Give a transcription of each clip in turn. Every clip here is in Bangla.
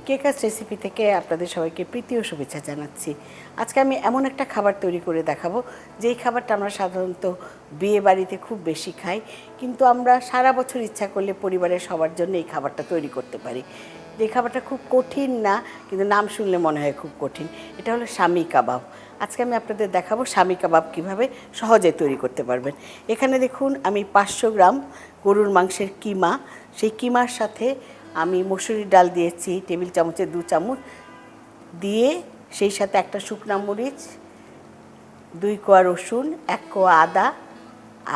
কেকাস রেসিপি থেকে আপনাদের সবাইকে প্রীতি ও শুভেচ্ছা জানাচ্ছি। আজকে আমি এমন একটা খাবার তৈরি করে দেখাবো যেই খাবারটা আমরা সাধারণত বিয়ে বাড়িতে খুব বেশি খাই, কিন্তু আমরা সারা বছর ইচ্ছা করলে পরিবারের সবার জন্য এই খাবারটা তৈরি করতে পারি। যে খাবারটা খুব কঠিন না, কিন্তু নাম শুনলে মনে হয় খুব কঠিন। এটা হলো শামি কাবাব। আজকে আমি আপনাদের দেখাবো শামি কাবাব কীভাবে সহজে তৈরি করতে পারবেন। এখানে দেখুন আমি 500 গ্রাম গরুর মাংসের কিমা, সেই কিমার সাথে আমি মসুরির ডাল দিয়েছি টেবিল চামচের 2 চামচ দিয়ে, সেই সাথে একটা শুকনা মরিচ, 2 কোয়া রসুন, 1 কোয়া আদা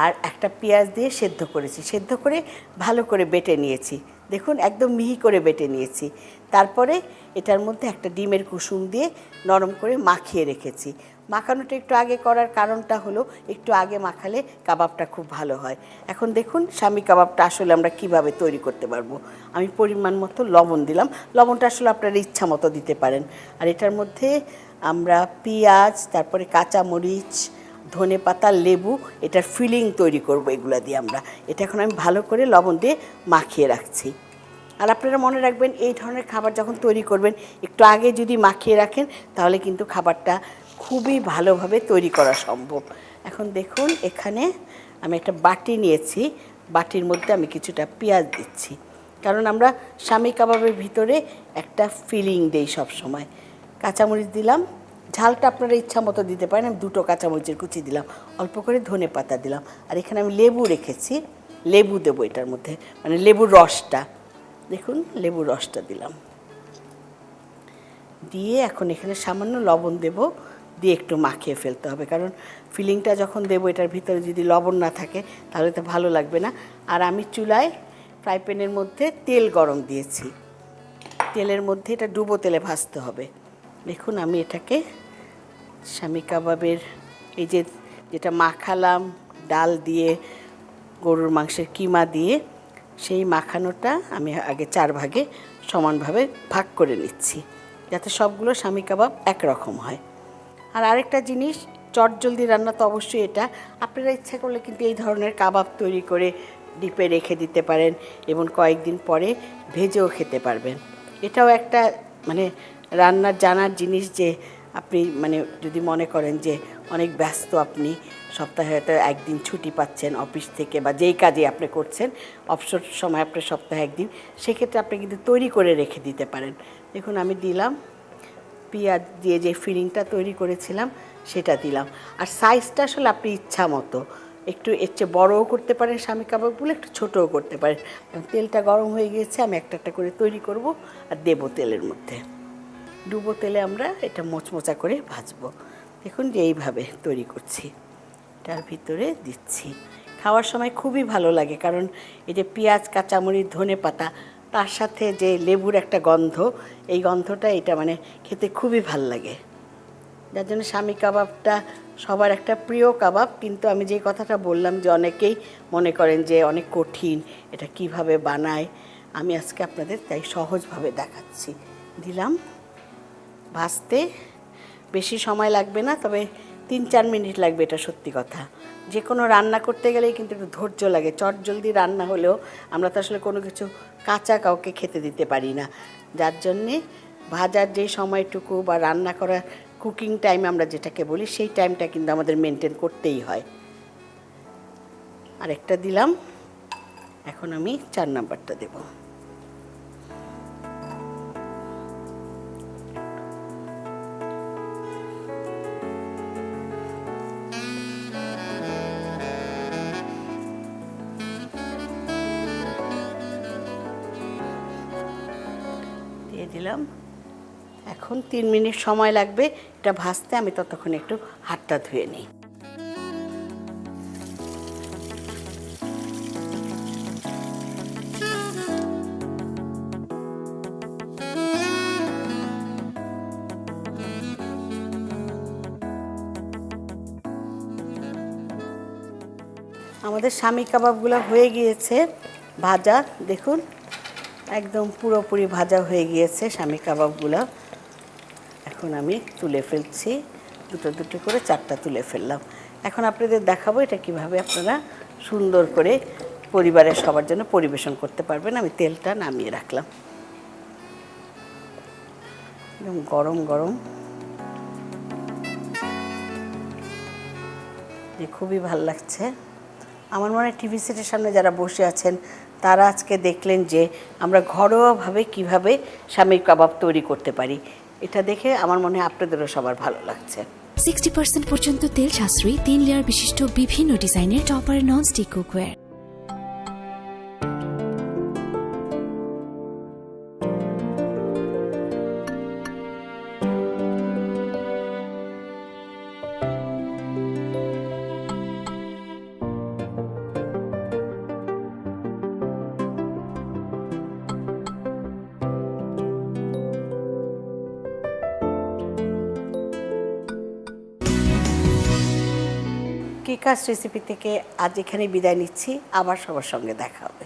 আর একটা পেঁয়াজ দিয়ে সেদ্ধ করেছি। সেদ্ধ করে ভালো করে বেটে নিয়েছি, দেখুন একদম মিহি করে বেটে নিয়েছি। তারপরে এটার মধ্যে একটা ডিমের কুসুম দিয়ে নরম করে মাখিয়ে রেখেছি। মাখানোটা একটু আগে করার কারণটা হলো একটু আগে মাখালে কাবাবটা খুব ভালো হয়। এখন দেখুন শামি কাবাবটা আসলে আমরা কিভাবে তৈরি করতে পারবো। আমি পরিমাণ মতো লবণ দিলাম, লবণটা আসলে আপনারা ইচ্ছা মতো দিতে পারেন। আর এটার মধ্যে আমরা পেঁয়াজ, তারপরে কাঁচামরিচ, ধনেপাতা, লেবু, এটার ফিলিং তৈরি করব এগুলো দিয়ে আমরা। এটা এখন আমি ভালো করে লবণ দিয়ে মাখিয়ে রাখছি। আর আপনারা মনে রাখবেন, এই ধরনের খাবার যখন তৈরি করবেন একটু আগে যদি মাখিয়ে রাখেন তাহলে কিন্তু খাবারটা খুবই ভালোভাবে তৈরি করা সম্ভব। এখন দেখুন এখানে আমি একটা বাটি নিয়েছি, বাটির মধ্যে আমি কিছুটা পেঁয়াজ দিচ্ছি, কারণ আমরা শামি কাবাবের ভিতরে একটা ফিলিং দেই সব সময়। কাঁচামরিচ দিলাম, ঝালটা আপনারা ইচ্ছা মতো দিতে পারেন। আমি 2টো কাঁচামরিচের কুচি দিলাম, অল্প করে ধনেপাতা দিলাম, আর এখানে আমি লেবু রেখেছি, লেবু দেবো এটার মধ্যে, মানে লেবুর রসটা। দেখুন লেবুর রসটা দিলাম, দিয়ে এখন এখানে সামান্য লবণ দেব, দিয়ে একটু মাখিয়ে ফেলতে হবে, কারণ ফিলিংটা যখন দেবো এটার ভিতরে যদি লবণ না থাকে তাহলে তো ভালো লাগবে না। আর আমি চুলায় ফ্রাই প্যানের মধ্যে তেল গরম দিয়েছি, তেলের মধ্যে এটা ডুবো তেলে ভাজতে হবে। দেখুন আমি এটাকে শামি কাবাবের এই যেটা মাখালাম ডাল দিয়ে, গরুর মাংসের কিমা দিয়ে, সেই মাখানোটা আমি আগে 4 ভাগে সমানভাবে ভাগ করে নিচ্ছি, যাতে সবগুলো শামি কাবাব একরকম হয়। আর আরেকটা জিনিস, চটজলদি রান্না তো অবশ্যই এটা, আপনারা ইচ্ছা করলে কিন্তু এই ধরনের কাবাব তৈরি করে ডিপে রেখে দিতে পারেন এবং কয়েকদিন পরে ভেজেও খেতে পারবেন। এটাও একটা মানে রান্নার জানার জিনিস যে আপনি মানে যদি মনে করেন যে অনেক ব্যস্ত, আপনি সপ্তাহে হয়তো একদিন ছুটি পাচ্ছেন অফিস থেকে বা যেই কাজে আপনি করছেন, অবসর সময় আপনি সপ্তাহে একদিন, সেক্ষেত্রে আপনি কিন্তু তৈরি করে রেখে দিতে পারেন। দেখুন আমি দিলাম পেঁয়াজ দিয়ে যে ফিলিংটা তৈরি করেছিলাম সেটা দিলাম। আর সাইজটা আসলে আপনি ইচ্ছা মতো একটু এর চেয়ে বড়ও করতে পারেন শামি কাবাবগুলো, একটু ছোটও করতে পারেন। তেলটা গরম হয়ে গিয়েছে, আমি একটা একটা করে তৈরি করব আর দেবো তেলের মধ্যে। ডুবো তেলে আমরা এটা মোচমোচা করে ভাজবো। দেখুন যে এইভাবে তৈরি করছি, এটার ভিতরে দিচ্ছি। খাওয়ার সময় খুবই ভালো লাগে, কারণ এই যে পেঁয়াজ, কাঁচামরিচ, ধনেপাতা, তার সাথে যে লেবুর একটা গন্ধ, এই গন্ধটা এটা মানে খেতে খুবই ভাল লাগে। যার জন্য শামি কাবাবটা সবার একটা প্রিয় কাবাব। কিন্তু আমি যে কথাটা বললাম যে অনেকেই মনে করেন যে অনেক কঠিন, এটা কিভাবে বানায়, আমি আজকে আপনাদের তাই সহজভাবে দেখাচ্ছি। দিলাম, ভাজতে বেশি সময় লাগবে না, তবে 3-4 মিনিট লাগবে, এটা সত্যি কথা। যে কোনো রান্না করতে গেলেই কিন্তু একটু ধৈর্য লাগে। চটজলদি রান্না হলেও আমরা তো আসলে কোনো কিছু কাঁচা কাউকে খেতে দিতে পারি না, যার জন্যে ভাজার যে সময়টুকু বা রান্না করার কুকিং টাইম আমরা যেটাকে বলি, সেই টাইমটা কিন্তু আমাদের মেনটেন করতেই হয়। আরেকটা দিলাম, এখন আমি 4 নাম্বারটা দেব। দিয়ে দিলাম, এখন 3 মিনিট সময় লাগবে এটা ভাজতে, আমি ততক্ষণ একটু হাতটা ধুয়ে নিই। আমাদের শামি কাবাবগুলো হয়ে গিয়েছে ভাজা, দেখুন একদম পুরোপুরি ভাজা হয়ে গিয়েছে শামি কাবাবগুলো। এখন আমি তুলে ফেলছি, দুটো দুটো করে 4টা তুলে ফেললাম। এখন আপনাদের দেখাবো এটা কিভাবে আপনারা সুন্দর করে পরিবারের সবার জন্য পরিবেশন করতে পারবেন। আমি তেলটা নামিয়ে রাখলাম। একদম গরম গরম, যে খুবই ভালো লাগছে। আমার মনে হয় টিভি সেটের সামনে যারা বসে আছেন তারা আজকে দেখলেন যে আমরা ঘরোয়াভাবে কিভাবে শামীর কাবাব তৈরি করতে পারি। এটা দেখে আমার মনে হয় আপনাদেরও সবার ভালো লাগছে। 60% পর্যন্ত তেল সাশ্রয়ী 3 লেয়ার বিশিষ্ট বিভিন্ন ডিজাইনের টপার নন স্টিক কুকওয়্যার। কেকাস রেসিপি থেকে আজ এখানে বিদায় নিচ্ছি, আবার সবার সঙ্গে দেখা হবে।